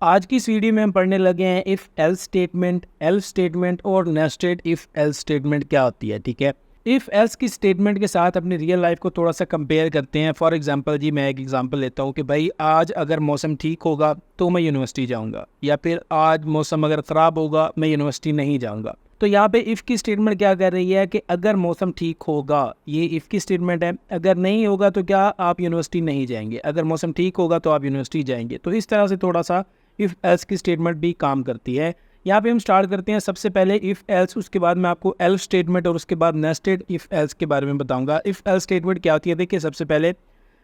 आज की इस वीडियो में हम पढ़ने लगे हैं if else statement, else statement और नेस्टेड इफ़ एल्स स्टेटमेंट क्या होती है। ठीक है, इफ़ एल्स की स्टेटमेंट के साथ अपनी रियल लाइफ को थोड़ा सा कंपेयर करते हैं। फॉर एग्जांपल जी, मैं एक एग्जांपल लेता हूँ कि भाई आज अगर मौसम ठीक होगा तो मैं यूनिवर्सिटी जाऊँगा, या फिर आज मौसम अगर ख़राब होगा मैं यूनिवर्सिटी नहीं जाऊँगा। तो यहाँ पे इफ़ की स्टेटमेंट क्या कर रही है कि अगर मौसम ठीक होगा, ये इफ़ की स्टेटमेंट है। अगर नहीं होगा तो क्या आप यूनिवर्सिटी नहीं जाएंगे, अगर मौसम ठीक होगा तो आप यूनिवर्सिटी जाएंगे। तो इस तरह से थोड़ा सा इफ़ एल्स की स्टेटमेंट भी काम करती है। यहाँ पे हम स्टार्ट करते हैं सबसे पहले इफ़ एल्स, उसके बाद मैं आपको एल्स स्टेटमेंट और उसके बाद नेस्टेड इफ़ एल्स के बारे में बताऊंगा। इफ़ एल्स स्टेटमेंट क्या होती है, देखिए सबसे पहले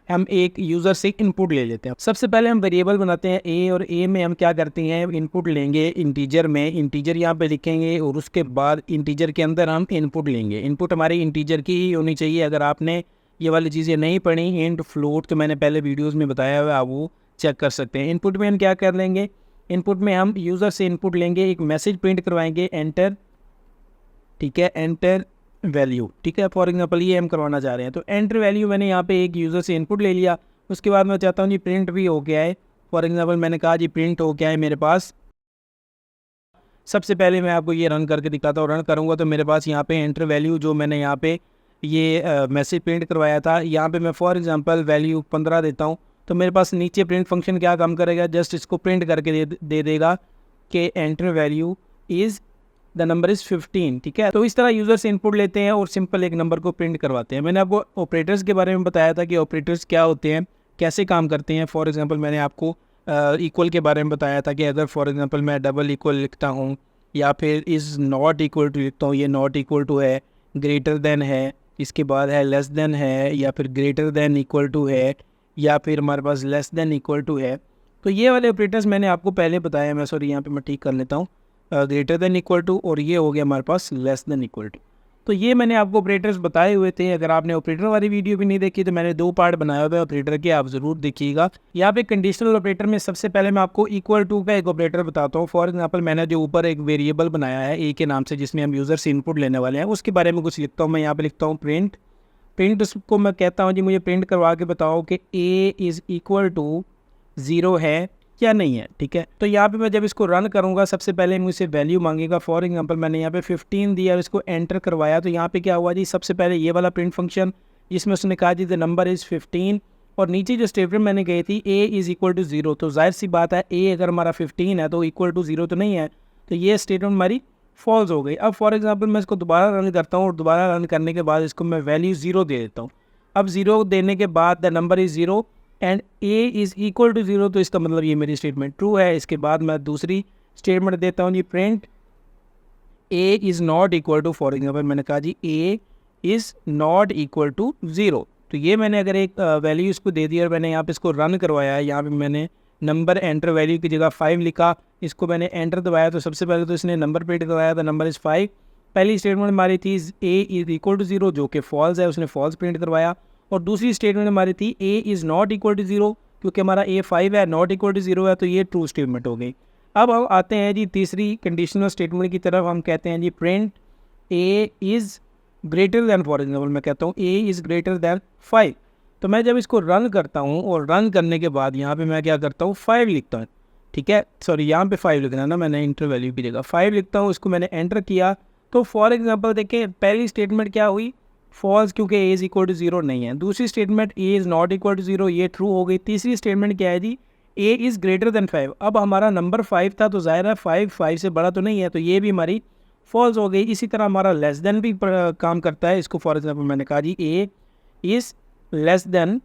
हम एक यूज़र से इनपुट ले लेते हैं। सबसे पहले हम वेरिएबल बनाते हैं ए, और ए में हम क्या करते हैं, इनपुट लेंगे इंटीजर में, इंटीजर यहाँ पे लिखेंगे और उसके बाद इंटीजर के अंदर हम इनपुट लेंगे। इनपुट हमारी इंटीजर की ही होनी चाहिए। अगर आपने ये वाली चीज़ें नहीं पढ़ी, इंट फ्लोट, तो मैंने पहले वीडियोज़ में बताया हुआ है, आप वो चेक कर सकते हैं। इनपुट में हम क्या कर लेंगे, इनपुट में हम यूज़र से इनपुट लेंगे, एक मैसेज प्रिंट करवाएंगे, एंटर, ठीक है, एंटर वैल्यू। ठीक है, फॉर एग्जांपल ये हम करवाना चाह रहे हैं, तो एंटर वैल्यू मैंने यहाँ पे एक यूज़र से इनपुट ले लिया। उसके बाद मैं चाहता हूँ जी प्रिंट भी हो गया है। फॉर एग्जांपल मैंने कहा जी प्रिंट हो गया है मेरे पास। सबसे पहले मैं आपको ये रन करके दिखाता हूँ। रन करूँगा तो मेरे पास यहाँ पे एंटर वैल्यू जो मैंने यहाँ पे ये मैसेज प्रिंट करवाया था, यहाँ पे मैं फॉर एग्जांपल वैल्यू 15 देता हूँ, तो मेरे पास नीचे प्रिंट फंक्शन क्या काम करेगा, जस्ट इसको प्रिंट करके दे देगा कि enter value is the number is 15। ठीक है, तो इस तरह यूज़र से इनपुट लेते हैं और सिंपल एक नंबर को प्रिंट करवाते हैं। मैंने आपको ऑपरेटर्स के बारे में बताया था कि ऑपरेटर्स क्या होते हैं, कैसे काम करते हैं। फॉर एग्जांपल मैंने आपको इक्वल के बारे में बताया था कि अगर फॉर एग्जांपल मैं डबल इक्वल लिखता हूँ या फिर इज़ नॉट इक्वल टू लिखता हूँ, ये नॉट इक्वल टू है, ग्रेटर देन है, इसके बाद है लेस देन है, या फिर ग्रेटर देन इक्वल टू है, या फिर हमारे पास लेस देन इक्वल टू है। तो ये वाले ऑपरेटर्स मैंने आपको पहले बताया। मैं सॉरी यहाँ पे मैं ठीक कर लेता हूँ, ग्रेटर देन इक्वल टू, और ये हो गया हमारे पास लेस देन इक्वल टू। तो ये मैंने आपको ऑपरेटर्स बताए हुए थे। अगर आपने ऑपरेटर वाली वीडियो भी नहीं देखी तो मैंने 2 पार्ट बनाया हुआ है ऑपरेटर के, आप ज़रूर देखिएगा। यहाँ पे कंडीशनल ऑपरेटर में सबसे पहले मैं आपको इक्वल टू का एक ऑपरेटर बताता हूँ। फॉर एग्जांपल मैंने जो ऊपर एक वेरिएबल बनाया है ए के नाम से, जिसमें हम यूज़र से इनपुट लेने वाले हैं, उसके बारे में कुछ लिखता हूँ। मैं यहाँ पे लिखता हूँ प्रिंट। प्रिंट उसको मैं कहता हूँ जी मुझे प्रिंट करवा के बताओ कि ए इज़ इक्वल टू 0 है या नहीं है। ठीक है, तो यहाँ पे मैं जब इसको रन करूँगा सबसे पहले मुझसे वैल्यू मांगेगा। फॉर एग्जांपल मैंने यहाँ पे 15 दिया और इसको एंटर करवाया, तो यहाँ पे क्या हुआ जी, सबसे पहले ये वाला प्रिंट फंक्शन जिसमें उसने कहा जी द नंबर इज़ 15, और नीचे जो स्टेटमेंट मैंने गई थी ए इज़ इक्वल टू 0, तो जाहिर सी बात है ए अगर हमारा 15 है तो इक्वल टू 0 तो नहीं है, तो ये स्टेटमेंट हमारी फॉल्स हो गई। अब फॉर एग्जांपल मैं इसको दोबारा रन करता हूँ और दोबारा रन करने के बाद इसको मैं वैल्यू 0 दे देता हूँ। अब 0 देने के बाद the number is 0 and A is equal to 0, तो इसका मतलब ये मेरी स्टेटमेंट ट्रू है। इसके बाद मैं दूसरी स्टेटमेंट देता हूँ जी print A is not equal to, for example मैंने कहा जी A is not equal to 0, तो ये मैंने अगर एक वैल्यू इसको दे दी और मैंने यहाँ पे इसको रन करवाया है, यहाँ पे मैंने नंबर एंटर वैल्यू की जगह 5 लिखा, इसको मैंने एंटर दबाया, तो सबसे पहले तो इसने नंबर प्रिंट करवाया था, नंबर इज़ 5। पहली स्टेटमेंट हमारी थी ए इज़ इक्वल टू 0 जो कि फॉल्स है, उसने फॉल्स प्रिंट करवाया। और दूसरी स्टेटमेंट हमारी थी A is not equal to 0, क्योंकि हमारा ए 5 है, नॉट इक्वल टू 0 है, तो ये ट्रू स्टेटमेंट हो गई। अब हम आते हैं जी तीसरी कंडीशनल स्टेटमेंट की तरफ। हम कहते हैं जी print A is greater than, for example मैं कहता हूँ ए इज़ ग्रेटर दैन 5, तो मैं जब इसको रन करता हूँ और रन करने के बाद यहाँ पे मैं क्या करता हूँ 5 लिखता हूँ। ठीक है, सॉरी यहाँ पे 5 लिखना है ना, मैंने इंटर वैल्यू की जगह 5 लिखता हूँ, इसको मैंने एंटर किया। तो फॉर एग्जांपल देखें पहली स्टेटमेंट क्या हुई, फॉल्स, क्योंकि ए इज़ इक्वल टू 0 नहीं है। दूसरी statement A is not equal to 0, ये ट्रू हो गई। तीसरी स्टेटमेंट क्या है जी, ए इज़ ग्रेटर दैन 5। अब हमारा नंबर 5 था, तो ज़ाहिर है 5 से बड़ा तो नहीं है, तो ये भी हमारी फॉल्स हो गई। इसी तरह हमारा लेस देन भी काम करता है। इसको फॉर एग्जांपल मैंने कहा जी ए इज़ लेस देन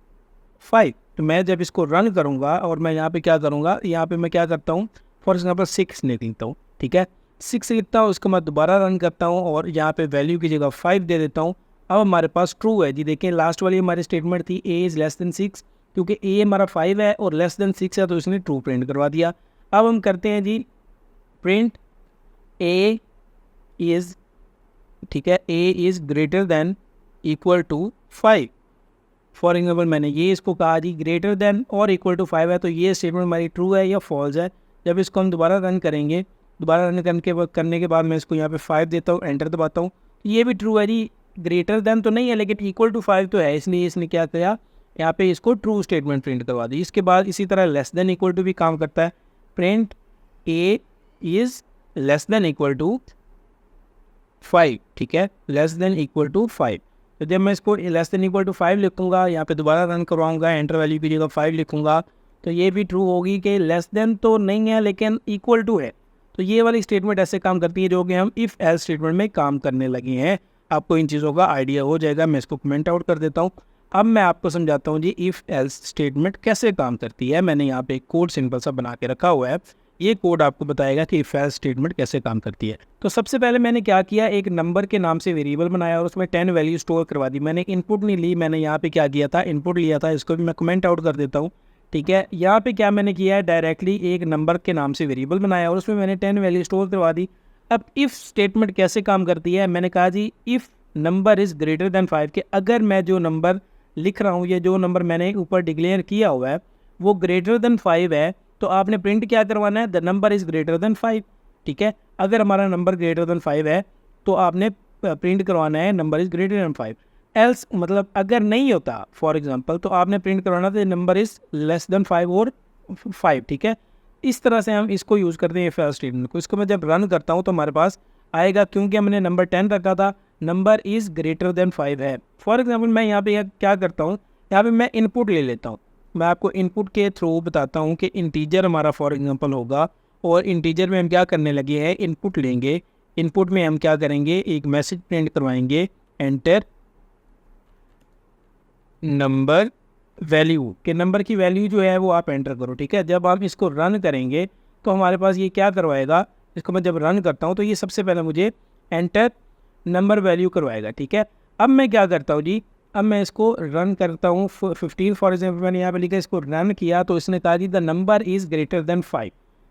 5, तो मैं जब इसको रन करूँगा और मैं यहाँ पे क्या करूँगा, यहाँ पे मैं क्या करता हूँ, फॉर एग्जांपल 6 लिखता हूँ। ठीक है, 6 लिखता हूँ, उसको मैं दोबारा रन करता हूँ और यहाँ पे वैल्यू की जगह 5 दे देता हूँ। अब हमारे पास ट्रू है जी। देखें लास्ट वाली हमारी स्टेटमेंट थी ए इज़ लेस देन 6, क्योंकि ए हमारा 5 है और लेस देन 6 है, तो इसने ट्रू प्रिंट करवा दिया। अब हम करते हैं जी प्रिंट ए इज़, ठीक है, A is greater than equal to 5। For example मैंने ये इसको कहा जी ग्रेटर देन और इक्वल टू 5 है, तो ये स्टेटमेंट हमारी ट्रू है या फॉल्स है। जब इसको हम दोबारा रन करेंगे, दोबारा रन करने के बाद मैं इसको यहाँ पे 5 देता हूँ, एंटर दबाता हूँ, ये भी ट्रू है जी। ग्रेटर देन तो नहीं है लेकिन इक्वल टू 5 तो है, इसलिए इसने क्या किया, यहाँ पे इसको ट्रू स्टेटमेंट प्रिंट करवा दी। इसके बाद इसी तरह लेस देन इक्वल टू भी काम करता है। Print A is less than equal to 5, ठीक है, लेस देन इक्वल टू 5। तो जब मैं इसको लेस देन इक्वल टू 5 लिखूँगा, यहाँ पे दोबारा रन करवाऊँगा, एंटर वैल्यू की जगह 5 लिखूँगा, तो ये भी ट्रू होगी कि लेस देन तो नहीं है लेकिन इक्वल टू है। तो ये वाली स्टेटमेंट ऐसे काम करती है जो कि हम इफ़ एल्स स्टेटमेंट में काम करने लगे हैं। आपको इन चीज़ों का आइडिया हो जाएगा। मैं इसको कमेंट आउट कर देता हूँ। अब मैं आपको समझाता हूँ जी इफ़ एल्स स्टेटमेंट कैसे काम करती है। मैंने यहाँ पे एक कोड सिंपल सा बना के रखा हुआ है। ये कोड आपको बताएगा कि इफ़ एल्स स्टेटमेंट कैसे काम करती है। तो सबसे पहले मैंने क्या किया, एक नंबर के नाम से वेरिएबल बनाया और उसमें 10 वैल्यू स्टोर करवा दी। मैंने इनपुट नहीं ली, मैंने यहाँ पे क्या किया था, इनपुट लिया था। इसको भी मैं कमेंट आउट कर देता हूँ, ठीक है। यहाँ पे क्या मैंने किया है, डायरेक्टली एक नंबर के नाम से वेरिएबल बनाया और उसमें मैंने 10 वैल्यू स्टोर करवा दी। अब इफ़ स्टेटमेंट कैसे काम करती है, मैंने कहा जी if number is greater than 5 के अगर मैं जो नंबर लिख रहा हूँ, ये जो नंबर मैंने ऊपर डिक्लेयर किया हुआ है वो ग्रेटर देन 5 है, तो आपने प्रिंट क्या करवाना है, the number is greater than 5, ठीक है। अगर हमारा नंबर ग्रेटर देन 5 है तो आपने प्रिंट करवाना है number is greater than 5। Else मतलब अगर नहीं होता फॉर एग्जांपल, तो आपने प्रिंट करवाना था नंबर इज़ लेस देन 5 और 5, ठीक है। इस तरह से हम इसको यूज़ करते हैं इफ एल्स स्टेटमेंट को। इसको मैं जब रन करता हूँ तो हमारे पास आएगा, क्योंकि हमने नंबर 10 रखा था, नंबर इज़ ग्रेटर देन 5 है। फॉर एग्जांपल मैं यहाँ पे क्या करता हूँ, यहाँ पे मैं इनपुट ले लेता हूँ। मैं आपको इनपुट के थ्रू बताता हूँ कि इंटीजर हमारा फॉर एग्जांपल होगा और इंटीजर में हम क्या करने लगे हैं, इनपुट लेंगे। इनपुट में हम क्या करेंगे, एक मैसेज प्रिंट करवाएंगे, एंटर नंबर वैल्यू के नंबर की वैल्यू जो है वो आप एंटर करो, ठीक है। जब आप इसको रन करेंगे तो हमारे पास ये क्या करवाएगा, इसको मैं जब रन करता हूँ तो ये सबसे पहले मुझे एंटर नंबर वैल्यू करवाएगा, ठीक है। अब मैं क्या करता हूँ जी, अब मैं इसको रन करता हूँ 15 फॉर एग्जाम्पल मैंने यहाँ पे लिखा, इसको रन किया तो इसने कहा जी the number is greater than 5,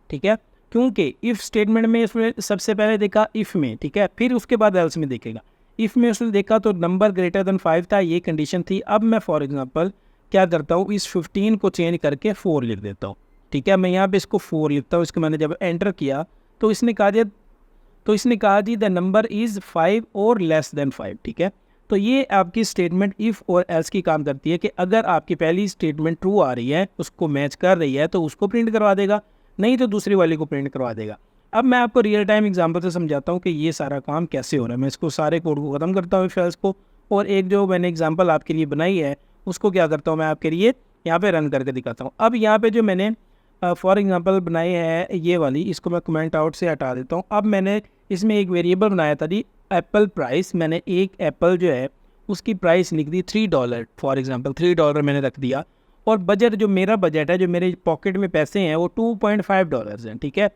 ठीक है। क्योंकि इफ़ स्टेटमेंट में इसमें सबसे पहले देखा इफ़ में, ठीक है, फिर उसके बाद एल्स में देखेगा। इफ़ में उसने देखा तो नंबर ग्रेटर देन 5 था, ये कंडीशन थी। अब मैं फॉर एग्जांपल क्या करता हूँ, इस 15 को चेंज करके 4 लिख देता हूँ, ठीक है। मैं यहाँ पे इसको 4 लिखता हूँ। इसको मैंने जब एंटर किया तो इसने कहा जी द नंबर इज़ 5 और लेस देन 5, ठीक है। तो ये आपकी स्टेटमेंट इफ़ और एल्स की काम करती है कि अगर आपकी पहली स्टेटमेंट ट्रू आ रही है, उसको मैच कर रही है, तो उसको प्रिंट करवा देगा, नहीं तो दूसरी वाली को प्रिंट करवा देगा। अब मैं आपको रियल टाइम एग्जांपल से समझाता हूँ कि ये सारा काम कैसे हो रहा है। मैं इसको सारे कोड को ख़त्म करता हूँ इफ एल्स को, और एक जो मैंने एग्जांपल आपके लिए बनाई है उसको क्या करता हूँ, मैं आपके लिए यहाँ पे रन करके दिखाता हूँ। अब यहाँ पे जो मैंने फॉर एग्जांपल बनाई है ये वाली, इसको मैं कमेंट आउट से हटा देता हूँ। अब मैंने इसमें एक वेरिएबल बनाया था जी एप्पल प्राइस। मैंने एक एप्पल जो है उसकी प्राइस लिख दी $3, फॉर एग्जांपल $3 मैंने रख दिया। और बजट जो मेरा बजट है, जो मेरे पॉकेट में पैसे हैं वो $2.5 हैं, ठीक है।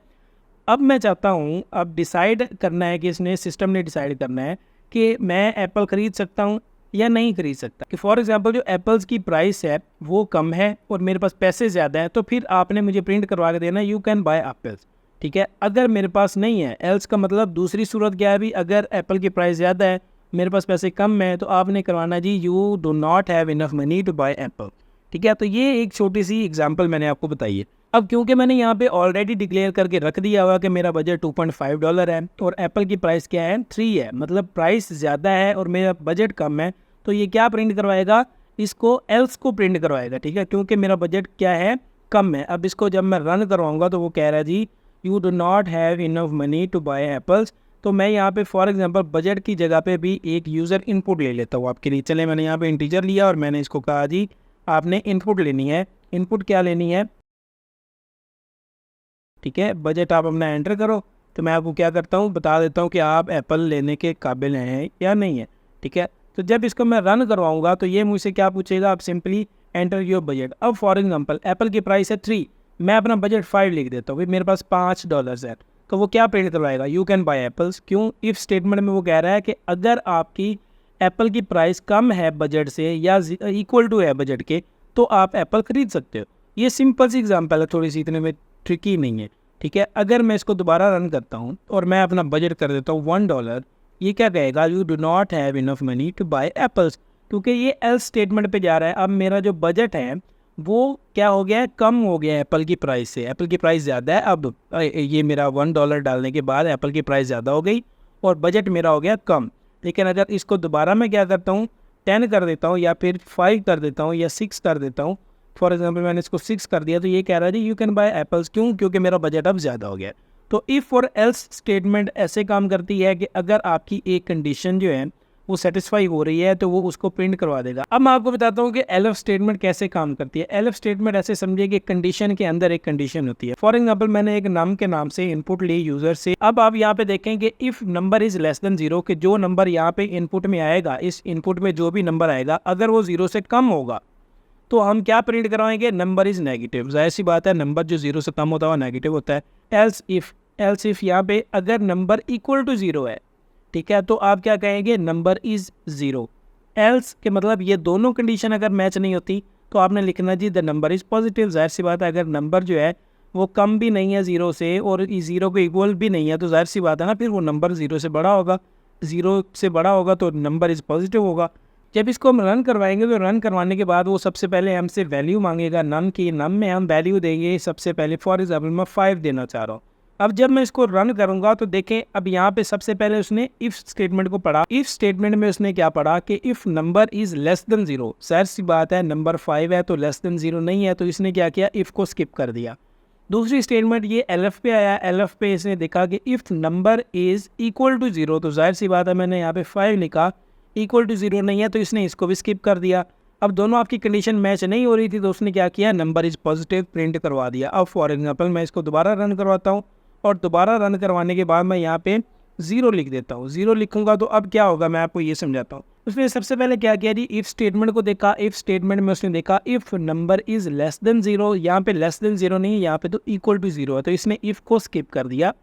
अब मैं चाहता हूँ, अब डिसाइड करना है कि इसने सिस्टम ने डिसाइड करना है कि मैं एप्पल ख़रीद सकता हूँ या नहीं खरीद सकता। कि फॉर एग्जांपल जो एप्पल्स की प्राइस है वो कम है और मेरे पास पैसे ज़्यादा हैं, तो फिर आपने मुझे प्रिंट करवा के देना यू कैन बाय एप्पल्स, ठीक है। अगर मेरे पास नहीं है, एल्स का मतलब दूसरी सूरत क्या है भी, अगर एप्पल की प्राइस ज़्यादा है, मेरे पास पैसे कम है, तो आपने करवाना जी you do not have enough money to buy apple, ठीक है। तो ये एक छोटी सी एग्जांपल मैंने आपको बताई है। अब क्योंकि मैंने यहाँ पे ऑलरेडी डिक्लेयर करके रख दिया हुआ कि मेरा बजट $2.5 है और एप्पल की प्राइस क्या है 3 है, मतलब प्राइस ज़्यादा है और मेरा बजट कम है, तो ये क्या प्रिंट करवाएगा, इसको एल्स को प्रिंट करवाएगा, ठीक है, क्योंकि मेरा बजट क्या है, कम है। अब इसको जब मैं रन करवाऊँगा तो वो कह रहा है जी you do not have enough money to buy apples. तो मैं यहाँ पे फॉर एग्जांपल बजट की जगह पे भी एक यूज़र इनपुट ले लेता हूँ आपके लिए। चले मैंने यहाँ पे इंटीजर लिया और मैंने इसको कहा जी आपने इनपुट लेनी है। इनपुट क्या लेनी है, ठीक है, बजट आप अपना एंटर करो। तो मैं आपको क्या करता हूँ, बता देता हूँ कि आप एप्पल लेने के काबिल हैं या नहीं है, ठीक है। तो जब इसको मैं रन करवाऊँगा तो ये मुझसे क्या पूछेगा, आप सिंपली एंटर योर बजट। अब फॉर एग्जांपल एप्पल की प्राइस है 3, मैं अपना बजट 5 लिख देता हूँ, भाई मेरे पास $5 है, तो वो क्या प्रिंट करवाएगा, यू कैन बाय एप्पल्स। क्यों, इफ़ स्टेटमेंट में वो कह रहा है कि अगर आपकी एप्पल की प्राइस कम है बजट से या इक्वल टू है बजट के, तो आप एप्पल ख़रीद सकते हो। ये सिंपल सी एग्जांपल है, थोड़ी सी इतने में ट्रिकी नहीं है, ठीक है। अगर मैं इसको दोबारा रन करता हूँ और मैं अपना बजट कर देता हूँ $1, ये क्या कहेगा, you do not have enough money to buy apples, क्योंकि ये एल्स स्टेटमेंट पे जा रहा है। अब मेरा जो बजट है वो क्या हो गया है, कम हो गया है एप्पल की प्राइस से। एप्पल की प्राइस ज़्यादा है, अब ये मेरा $1 डालने के बाद एप्पल की प्राइस ज़्यादा हो गई और बजट मेरा हो गया कम। लेकिन अगर इसको दोबारा मैं क्या करता हूँ, 10 कर देता हूँ या फिर 5 कर देता हूँ या 6 कर देता हूँ, फॉर एग्जांपल मैंने इसको 6 कर दिया, तो ये कह रहा है जी यू कैन बाय एप्पल्स, क्यों? क्योंकि मेरा बजट अब ज़्यादा हो गया। तो इफ़ और एल्स स्टेटमेंट ऐसे काम करती है कि अगर आपकी एक कंडीशन जो है वो सेटिस्फाई हो रही है तो वो उसको प्रिंट करवा देगा। अब मैं आपको बताता हूँ कि एलएफ स्टेटमेंट कैसे काम करती है। एलएफ स्टेटमेंट ऐसे समझिए कि कंडीशन के अंदर एक कंडीशन होती है। फॉर एग्जांपल मैंने एक नम के नाम से इनपुट ली यूजर से। अब आप यहाँ पे देखें कि if number is less than 0, कि जो नंबर यहाँ पे इनपुट में आएगा, इस इनपुट में जो भी नंबर आएगा अगर वो 0 से कम होगा तो हम क्या प्रिंट करवाएंगे? Number is negative. जाहिर सी बात है, नंबर जो 0 से कम होता है वो नेगेटिव होता है। एल्स इफ यहाँ पे अगर नंबर इक्वल टू 0 है, ठीक है, तो आप क्या कहेंगे? Number is 0। एल्स के मतलब ये दोनों कंडीशन अगर मैच नहीं होती तो आपने लिखना जी द नंबर इज पॉजिटिव। जाहिर सी बात है, अगर नंबर जो है वो कम भी नहीं है 0 से और 0 को इक्वल भी नहीं है तो जाहिर सी बात है ना, फिर वो नंबर 0 से बड़ा होगा। 0 से बड़ा होगा तो नंबर इज पॉजिटिव होगा। जब इसको हम रन करवाएंगे तो रन करवाने के बाद वो सबसे पहले हमसे वैल्यू मांगेगा नम की। नम में हम वैल्यू देंगे सबसे पहले, फॉर एग्जाम्पल मैं 5 देना चाह रहा हूँ। अब जब मैं इसको रन करूंगा तो देखें, अब यहाँ पे सबसे पहले उसने इफ स्टेटमेंट को पढ़ा। इफ स्टेटमेंट में उसने क्या पढ़ा कि if number is less than 0। जाहिर सी बात है, नंबर 5 है तो लेस देन 0 नहीं है, तो इसने क्या किया? इफ को स्किप कर दिया। दूसरी स्टेटमेंट ये एलएफ पे आया। एलएफ पे इसने देखा कि if number is equal to 0, तो जाहिर सी बात है मैंने यहाँ पे 5 लिखा, इक्वल टू 0 नहीं है तो इसने इसको भी स्किप कर दिया। अब दोनों आपकी कंडीशन मैच नहीं हो रही थी तो उसने क्या किया? नंबर इज पॉजिटिव प्रिंट करवा दिया। अब फॉर एग्जांपल मैं इसको दोबारा रन करवाता हूँ और दोबारा रन करवाने के बाद मैं यहाँ पे 0 लिख देता हूँ। 0 लिखूंगा तो अब क्या होगा मैं आपको ये समझाता हूँ। उसने सबसे पहले क्या किया जी? इफ स्टेटमेंट को देखा। इफ स्टेटमेंट में उसने देखा if number is less than 0, यहाँ पे लेस देन 0 नहीं है, यहाँ पे तो इक्वल टू 0 है, तो इसने इफ को स्किप कर दिया।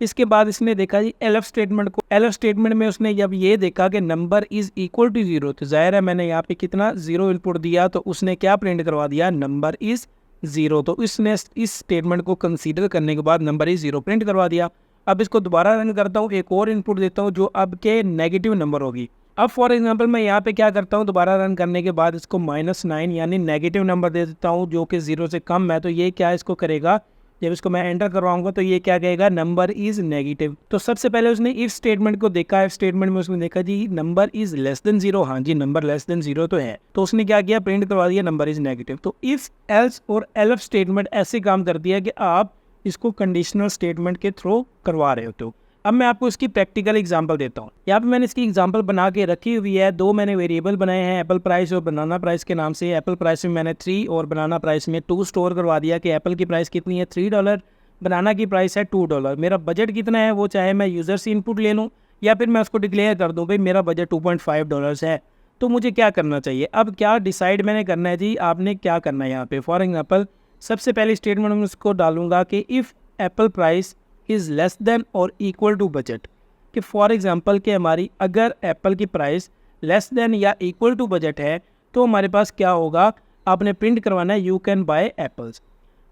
इसके बाद इसने देखा जी एलएफ स्टेटमेंट को। एलएफ स्टेटमेंट में उसने जब ये देखा कि नंबर इज इक्वल टू 0, तो जाहिर है मैंने यहाँ पे कितना 0 इनपुट दिया, तो उसने क्या प्रिंट करवा दिया? Number is 0। तो इसने इस स्टेटमेंट को कंसीडर करने के बाद नंबर इज 0 प्रिंट करवा दिया। अब इसको दोबारा रन करता हूँ, एक और इनपुट देता हूँ जो अब के नेगेटिव नंबर होगी। अब फॉर एग्जांपल मैं यहाँ पे क्या करता हूँ, दोबारा रन करने के बाद इसको -9 यानी नेगेटिव नंबर दे देता हूँ जो कि 0 से कम है। तो ये क्या इसको करेगा? जब इसको मैं एंटर करवाऊंगा तो ये क्या कहेगा? Number is negative. तो सबसे पहले उसने इफ स्टेटमेंट को देखा। इफ स्टेटमेंट में उसने देखा जी नंबर इज लेस देन 0, हाँ जी नंबर लेस देन 0 तो है, तो उसने क्या किया? प्रिंट करवा दिया नंबर इज नेगेटिव। तो इफ एल्स और एलएफ स्टेटमेंट ऐसे काम करती है कि आप इसको कंडीशनल स्टेटमेंट के थ्रू करवा रहे हो। अब मैं आपको इसकी प्रैक्टिकल एग्जांपल देता हूँ। यहाँ पे मैंने इसकी एग्जांपल बना के रखी हुई है। दो मैंने वेरिएबल बनाए हैं, एप्पल प्राइस और बनाना प्राइस के नाम से। एप्पल प्राइस में मैंने 3 और बनाना प्राइस में 2 स्टोर करवा दिया कि एप्पल की प्राइस कितनी है? $3, बनाना की प्राइस है $2। मेरा बजट कितना है वो चाहे मैं यूज़र से इनपुट ले लूँ या फिर मैं उसको डिक्लेयर कर दूँ भाई मेरा बजट $2.5 है। तो मुझे क्या करना चाहिए? अब क्या डिसाइड मैंने करना है जी, आपने क्या करना है यहाँ पे। फॉर एग्जांपल सबसे पहले स्टेटमेंट में उसको डालूंगा कि if Apple price is less than और इक्वल टू बजट, कि फॉर एग्जांपल कि हमारी अगर एप्पल की प्राइस लेस देन या इक्वल टू बजट है तो हमारे पास क्या होगा? आपने प्रिंट करवाना है यू कैन बाय एप्पल्स।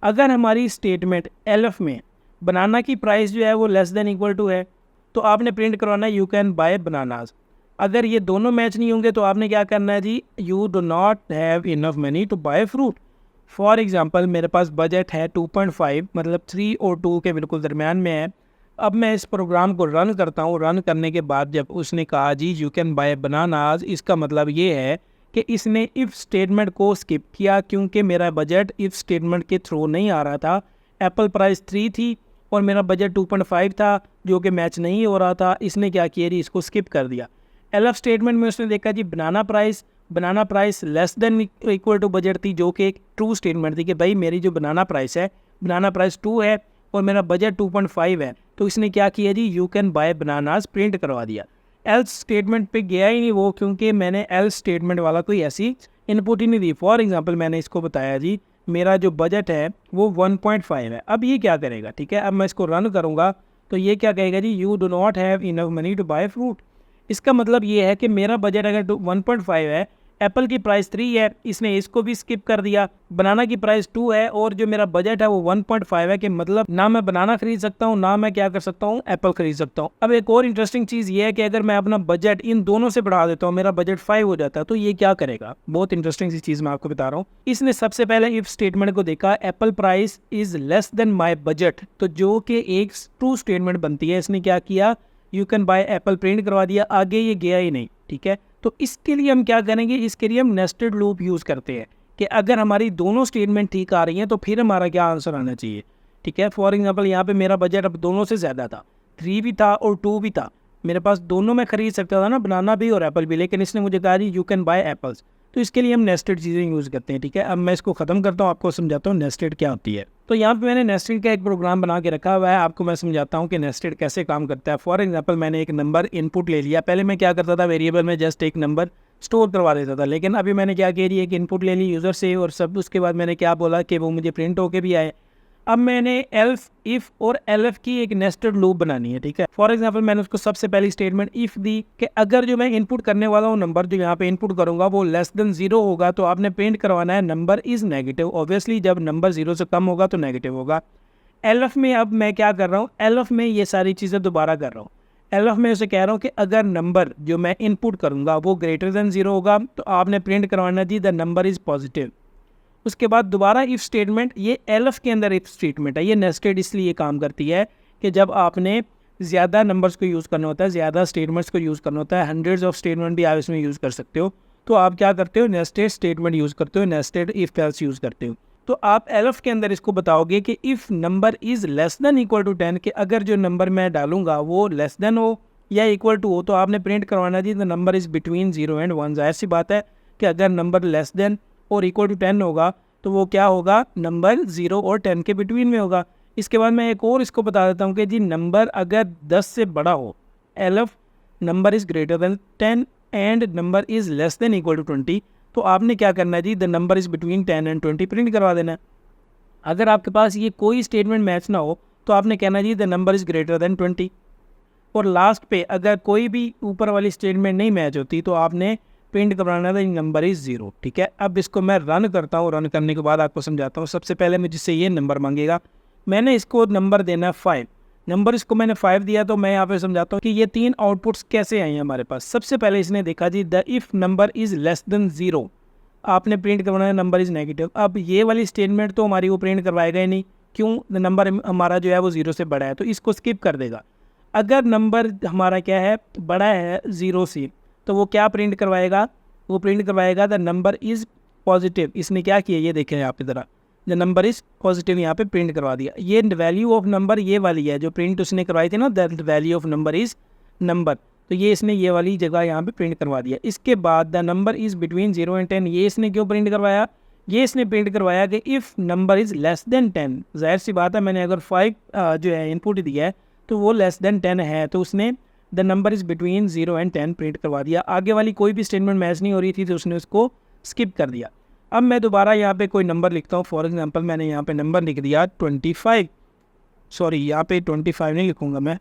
अगर हमारी स्टेटमेंट एलएफ में बनाना की प्राइस जो है वो लेस देन इक्वल टू है तो आपने प्रिंट करवाना है यू कैन बाय बनानाज। अगर ये दोनों मैच नहीं होंगे तो आपने क्या करना है जी? You do not have enough money to buy fruit. For example मेरे पास बजट है 2.5, मतलब 3 और 2 के बिल्कुल दरमियान में है। अब मैं इस प्रोग्राम को रन करता हूँ। रन करने के बाद जब उसने कहा जी यू कैन बाय बनानाज, इसका मतलब ये है कि इसने इफ़ स्टेटमेंट को स्किप किया क्योंकि मेरा बजट इफ़ स्टेटमेंट के थ्रू नहीं आ रहा था। एप्पल प्राइस 3 थी और मेरा बजट 2.5 था जो कि मैच नहीं हो रहा था। इसने क्या किया जी? इसको स्किप कर दिया। एलएफ स्टेटमेंट में उसने देखा जी banana price less than equal to budget थी जो कि एक ट्रू स्टेटमेंट थी कि भाई मेरी जो बनाना प्राइस है, बनाना प्राइस 2 है और मेरा बजट 2.5 है। तो इसने क्या किया जी? You can buy bananas print करवा दिया। एल्स स्टेटमेंट पे गया ही नहीं वो, क्योंकि मैंने एल्स स्टेटमेंट वाला कोई ऐसी इनपुट ही नहीं दी। फॉर एग्जांपल मैंने इसको बताया जी मेरा जो बजट है वो 1.5 है। अब ये क्या करेगा? ठीक है, अब मैं इसको रन करूँगा तो ये क्या कहेगा जी? You do not have enough money to buy fruit. इसका मतलब ये है कि मेरा बजट अगर 1.5 है, एप्पल की प्राइस 3 है, इसने इसको भी स्किप कर दिया। बनाना की प्राइस 2 है और जो मेरा बजट है वो 1.5 है, कि मतलब ना मैं बनाना खरीद सकता हूँ ना मैं क्या कर सकता हूँ? एप्पल खरीद सकता हूँ। अब एक और इंटरेस्टिंग चीज़ ये है कि अगर मैं अपना बजट इन दोनों से बढ़ा देता हूँ, मेरा बजट 5 हो जाता है, तो ये क्या करेगा? बहुत इंटरेस्टिंग सी चीज़ मैं आपको बता रहा हूँ। इसने सबसे पहले इफ स्टेटमेंट को देखा, Apple price is less than my budget, तो जो कि एक ट्रू स्टेटमेंट बनती है। इसने क्या किया? You can bye Apple print करवा दिया, आगे ये गया ही नहीं। ठीक है, तो इसके लिए हम क्या करेंगे? इसके लिए हम नेस्टेड लूप यूज़ करते हैं कि अगर हमारी दोनों स्टेटमेंट ठीक आ रही हैं तो फिर हमारा क्या आंसर आना चाहिए। ठीक है, फॉर एग्जांपल यहाँ पे मेरा बजट अब दोनों से ज़्यादा था, 3 भी था और 2 भी था, मेरे पास दोनों में खरीद सकता था ना, बनाना भी और एप्पल भी, लेकिन इसने मुझे कहा जी यू कैन बाय एप्पल्स। तो इसके लिए हम नेस्टेड चीज़ें यूज़ करते हैं। ठीक है, अब मैं इसको ख़त्म करता हूँ, आपको समझाता हूँ नेस्टेड क्या होती है। तो यहाँ पे मैंने नेस्टेड का एक प्रोग्राम बना के रखा हुआ है, आपको मैं समझाता हूँ कि नेस्टेड कैसे काम करता है। फॉर एग्जांपल मैंने एक नंबर इनपुट ले लिया, पहले मैं क्या करता था, वेरिएबल में जस्ट एक नंबर स्टोर करवा देता था, लेकिन अभी मैंने क्या किया, एक इनपुट ले ली यूज़र से और सब, उसके बाद मैंने क्या बोला कि वो मुझे प्रिंट होके भी आए। अब मैंने एल्फ, इफ़ और एलएफ की एक नेस्टेड लूप बनानी है। ठीक है, फॉर एग्जांपल मैंने उसको सबसे पहली स्टेटमेंट इफ़ दी कि अगर जो मैं इनपुट करने वाला हूँ नंबर जो यहाँ पे इनपुट करूँगा वो लेस देन 0 होगा तो आपने प्रिंट करवाना है नंबर इज़ नेगेटिव। ऑब्वियसली जब नंबर 0 से कम होगा तो नेगेटिव होगा। एलएफ में अब मैं क्या कर रहा हूँ, एलएफ में ये सारी चीज़ें दोबारा कर रहा हूँ। एलएफ में उसे कह रहा हूँ कि अगर नंबर जो मैं इनपुट करूँगा वो ग्रेटर देन 0 होगा तो आपने प्रिंट करवाना जी द नंबर इज़ पॉजिटिव। उसके बाद दोबारा इफ़ स्टेटमेंट, ये एलएफ के अंदर इफ स्टेटमेंट है, ये नेस्टेड इसलिए काम करती है कि जब आपने ज़्यादा नंबर्स को यूज़ करना होता है, ज़्यादा स्टेटमेंट्स को यूज़ करना होता है, हंड्रेड्स ऑफ स्टेटमेंट भी आप इसमें यूज़ कर सकते हो, तो आप क्या करते हो, नेस्टेड स्टेटमेंट यूज़ करते हो, नेस्टेड इफ एल्स यूज़ करते हो। तो आप एलएफ के अंदर इसको बताओगे कि if number is less than equal to 10, कि अगर जो नंबर मैं डालूंगा वो लेस देन हो या इक्वल टू हो तो आपने प्रिंट करवाना जी the number is between 0 and 1। जाहिर सी बात है कि अगर नंबर लेस देन और इक्वल टू 10 होगा तो वो क्या होगा, नंबर 0 और 10 के बिटवीन में होगा। इसके बाद मैं एक और इसको बता देता हूँ कि जी नंबर अगर 10 से बड़ा हो, elif number is greater than 10 and number is less than equal to 20, तो आपने क्या करना है जी the number is between 10 and 20 print करवा देना है। अगर आपके पास ये कोई स्टेटमेंट मैच ना हो तो आपने कहना जी the number is greater than 20। और लास्ट पे अगर कोई भी ऊपर वाली स्टेटमेंट नहीं मैच होती तो आपने प्रिंट करवाना था नंबर इज़ 0। ठीक है, अब इसको मैं रन करता हूँ, रन करने के बाद आपको समझाता हूँ। सबसे पहले मुझसे ये नंबर मांगेगा, मैंने इसको नंबर देना है 5, नंबर इसको मैंने 5 दिया, तो मैं यहाँ पे समझाता हूँ कि ये 3 आउटपुट्स कैसे आए हैं हमारे पास। सबसे पहले इसने देखा जी the if number is less than 0, आपने प्रिंट करवाना है नंबर इज़ नेगेटिव। अब ये वाली स्टेटमेंट तो हमारी वो प्रिंट करवाएगा ही नहीं, क्यों, नंबर हमारा जो है वो 0 से बड़ा है, तो इसको स्किप कर देगा। अगर नंबर हमारा क्या है, बड़ा है 0 से, तो वो क्या प्रिंट करवाएगा, वो प्रिंट करवाएगा द नंबर इज़ पॉजिटिव। इसने क्या किया, ये देखें आप इधर, द नंबर इज़ पॉजिटिव यहाँ पे प्रिंट करवा दिया। ये वैल्यू ऑफ नंबर ये वाली है जो प्रिंट उसने करवाई थी ना, the value of number is number, तो ये इसने ये वाली जगह यहाँ पे प्रिंट करवा दिया। इसके बाद the number is between 0 and 10, ये इसने क्यों प्रिंट करवाया, ये इसने प्रिंट करवाया कि if number is less then 10। जाहिर सी बात है, मैंने अगर 5 जो है इनपुट दिया है तो वो लेस देन 10 है, तो उसने the number is between 0 and 10 print करवा दिया। आगे वाली कोई भी स्टेटमेंट मैच नहीं हो रही थी तो उसने उसको स्किप कर दिया। अब मैं दोबारा यहाँ पे कोई नंबर लिखता हूँ, फॉर एग्जांपल मैंने यहाँ पे नंबर लिख दिया 25, सॉरी यहाँ पे 25 नहीं लिखूँगा मैं,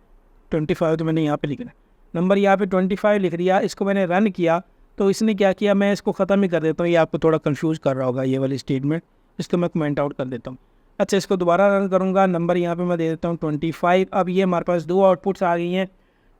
25 तो मैंने यहाँ पे लिखना, नंबर यहाँ पे 25 लिख दिया। इसको मैंने रन किया तो इसने क्या किया, मैं इसको ख़त्म ही कर देता हूँ, ये आपको थोड़ा कन्फ्यूज़ कर रहा होगा ये वाली स्टेटमेंट, इसको मैं कमेंट आउट कर देता हूँ। अच्छा, इसको दोबारा रन करूँगा, नंबर यहाँ पे मैं दे देता हूँ 25। अब ये हमारे पास 2 आउटपुट्स आ गई हैं।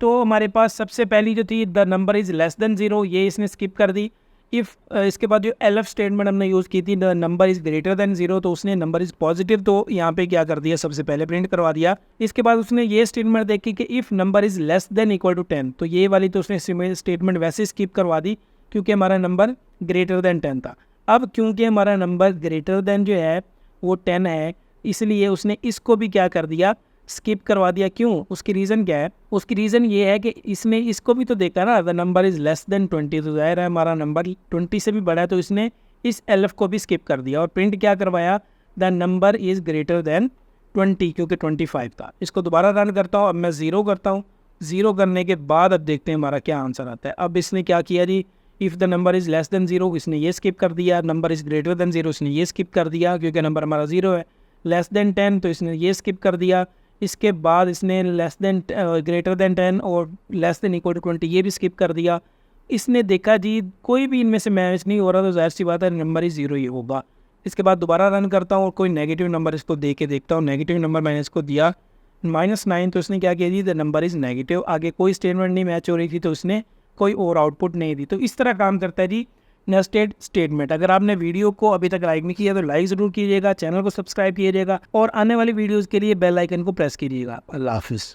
तो हमारे पास सबसे पहली जो थी the number is less than 0, ये इसने स्किप कर दी। इफ़ इसके बाद जो एलएफ स्टेटमेंट हमने यूज़ की थी the number is greater then 0, तो उसने नंबर इज़ पॉजिटिव, तो यहाँ पे क्या कर दिया, सबसे पहले प्रिंट करवा दिया। इसके बाद उसने ये स्टेटमेंट देखी कि if number is less than equal to 10, तो ये वाली तो उसने स्टेटमेंट वैसे स्किप करवा दी क्योंकि हमारा नंबर ग्रेटर देन 10 था। अब क्योंकि हमारा नंबर ग्रेटर देन जो है वो 10 है, इसलिए उसने इसको भी क्या कर दिया, स्किप करवा दिया। क्यों, उसकी रीज़न क्या है, उसकी रीज़न ये है कि इसने इसको भी तो देखा ना, the number is less then 20, तो ज़ाहिर है हमारा नंबर 20 से भी बड़ा है, तो इसने इस एलएफ को भी स्किप कर दिया और प्रिंट क्या करवाया, the number is greater than 20, क्योंकि 25 था। इसको दोबारा रन करता हूँ, अब मैं 0 करता हूँ। 0 करने के बाद अब देखते हैं हमारा क्या आंसर आता है। अब इसने क्या किया जी, if the number is less than 0, इसने ये स्किप कर दिया, नंबर इज़ ग्रेटर देन 0, इसने ये स्किप कर दिया क्योंकि नंबर हमारा 0 है, लेस देन 10 तो इसने ये स्किप कर दिया। इसके बाद इसने लेस देन ग्रेटर देन 10 और लेस देन इक्वल टू 20 ये भी स्किप कर दिया। इसने देखा जी कोई भी इनमें से मैच नहीं हो रहा, तो जाहिर सी बात है नंबर ही 0 ही होगा। इसके बाद दोबारा रन करता हूँ और कोई नेगेटिव नंबर इसको दे के देखता हूँ। नेगेटिव नंबर मैंने इसको दिया -9, तो इसने क्या किया जी द नंबर इज़ नेगेटिव। आगे कोई स्टेटमेंट नहीं मैच हो रही थी तो उसने कोई और आउटपुट नहीं दी। तो इस तरह काम करता है जी नेस्टेड स्टेटमेंट। अगर आपने वीडियो को अभी तक लाइक नहीं किया तो लाइक ज़रूर कीजिएगा, चैनल को सब्सक्राइब कीजिएगा और आने वाली वीडियोज़ के लिए बेल आइकन को प्रेस कीजिएगा। अल्लाह हाफिज़।